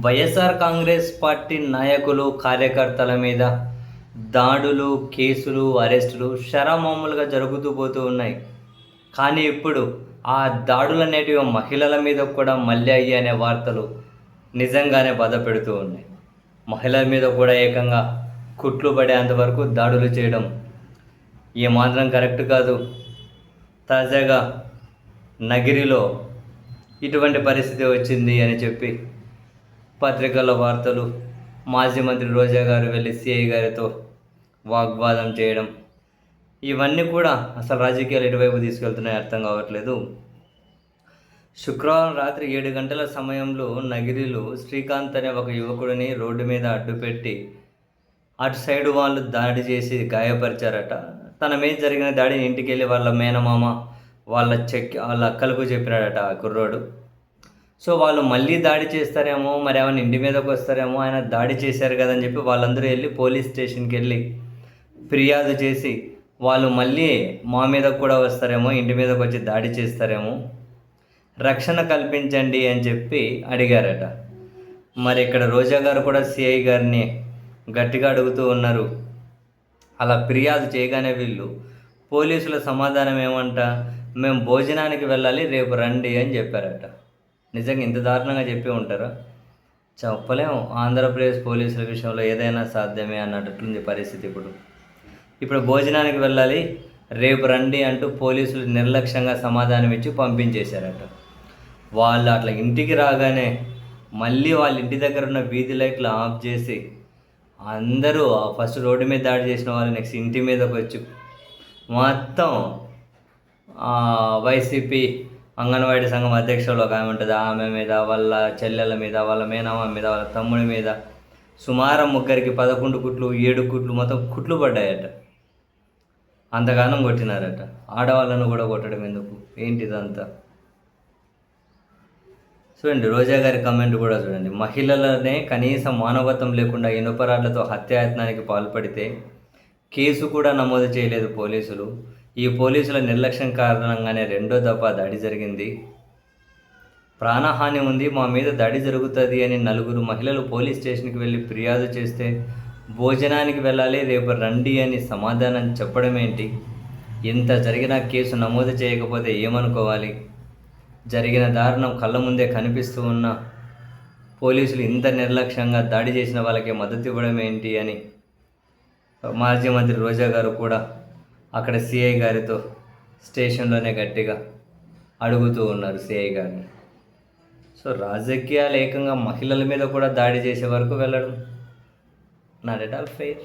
YSR Congress party నాయకులు, కార్యకర్తల మీద దాడులు, కేసులు, అరెస్టులు శరమామూలుగా జరుగుతూ పోతూ ఉన్నాయి. కానీ ఇప్పుడు ఆ దాడులనేటివి మహిళల మీద కూడా మళ్ళీ అనే వార్తలు నిజంగానే బాధపెడుతూ ఉన్నాయి. మహిళల మీద కూడా ఏకంగా కుట్లు పడేంత వరకు దాడులు చేయడం ఏమాత్రం కరెక్ట్ కాదు. తాజాగా నగిరిలో ఇటువంటి పరిస్థితి వచ్చింది అని చెప్పి పత్రికల్లో వార్తలు, మాజీ మంత్రి రోజా గారు వెళ్ళి సిఐ గారితో వాగ్వాదం చేయడం, ఇవన్నీ కూడా అసలు రాజకీయాలు ఎటువైపు తీసుకెళ్తున్నాయో అర్థం కావట్లేదు. శుక్రవారం రాత్రి 7 గంటల సమయంలో నగిరిలో శ్రీకాంత్ అనే ఒక యువకుడిని రోడ్డు మీద అడ్డుపెట్టి అటు సైడ్ వాళ్ళు దాడి చేసి గాయపరిచారట. తన మీద జరిగిన దాడిని ఇంటికి వెళ్ళి వాళ్ళ మేనమామ వాళ్ళ అక్కలకు చెప్పినాడట ఆ కుర్రోడు. సో వాళ్ళు మళ్ళీ దాడి చేస్తారేమో, మరి ఏమైనా ఇంటి మీదకి వస్తారేమో, ఆయన దాడి చేశారు కదని చెప్పి వాళ్ళందరూ వెళ్ళి పోలీస్ స్టేషన్కి వెళ్ళి ఫిర్యాదు చేసి వాళ్ళు మళ్ళీ మా మీద కూడా వస్తారేమో, ఇంటి మీదకి వచ్చి దాడి చేస్తారేమో, రక్షణ కల్పించండి అని చెప్పి అడిగారట. మరి ఇక్కడ రోజా గారు కూడా సిఐ గారిని గట్టిగా అడుగుతూ ఉన్నారు. అలా ఫిర్యాదు చేయగానే వీళ్ళు పోలీసుల సమాధానం ఏమంట, మేము భోజనానికి వెళ్ళాలి, రేపు రండి అని చెప్పారట. నిజంగా ఇంత దారుణంగా చెప్పి ఉంటారా? చెప్పలేము. ఆంధ్రప్రదేశ్ పోలీసుల విషయంలో ఏదైనా సాధ్యమే అన్నట్టుంది పరిస్థితి. ఇప్పుడు భోజనానికి వెళ్ళాలి, రేపు రండి అంటూ పోలీసులు నిర్లక్ష్యంగా సమాధానం ఇచ్చి పంపించేశారట. వాళ్ళు అట్లా ఇంటికి రాగానే మళ్ళీ వాళ్ళ ఇంటి దగ్గర ఉన్న వీధి లైట్లు ఆఫ్ చేసి అందరూ ఫస్ట్ రోడ్డు మీద దాడి చేసిన వాళ్ళు నెక్స్ట్ ఇంటి మీదకి వచ్చి మొత్తం వైసీపీ అంగన్వాడీ సంఘం అధ్యక్షులు ఒక ఆమె ఉంటుంది, ఆమె మీద, వాళ్ళ చెల్లెల మీద, వాళ్ళ మేనమ్మ మీద, వాళ్ళ తమ్ముడి మీద సుమారు ముగ్గురికి 11 కుట్లు, 7 కుట్లు, మొత్తం కుట్లు పడ్డాయట. అంతగానం కొట్టినారట. ఆడవాళ్ళను కూడా కొట్టడం ఎందుకు? ఏంటిదంతా? చూడండి, రోజా గారి కమెంట్ కూడా చూడండి. మహిళలనే కనీసం మానవత్వం లేకుండా ఇనుపరాళ్లతో హత్యాయత్నానికి పాల్పడితే కేసు కూడా నమోదు చేయలేదు పోలీసులు. ఈ పోలీసుల నిర్లక్ష్యం కారణంగానే రెండో దఫా దాడి జరిగింది. ప్రాణహాని ఉంది, మా మీద దాడి జరుగుతుంది అని 4 మహిళలు పోలీస్ స్టేషన్కి వెళ్ళి ఫిర్యాదు చేస్తే భోజనానికి వెళ్ళాలి, రేపు రండి అని సమాధానం చెప్పడం ఏంటి? ఇంత జరిగినా కేసు నమోదు చేయకపోతే ఏమనుకోవాలి? జరిగిన దారుణం కళ్ళ ముందే కనిపిస్తూ ఉన్న పోలీసులు ఇంత నిర్లక్ష్యంగా దాడి చేసిన వాళ్ళకి మద్దతు ఇవ్వడం ఏంటి అని మాజీ మంత్రి రోజా గారు కూడా అక్కడ సిఐ గారితో స్టేషన్లోనే గట్టిగా అడుగుతూ ఉన్నారు సిఐ గారిని. సో రాజకీయాలు ఏకంగా మహిళల మీద కూడా దాడి చేసే వరకు వెళ్ళడం నాట్ ఎట్ ఆల్ ఫెయిర్.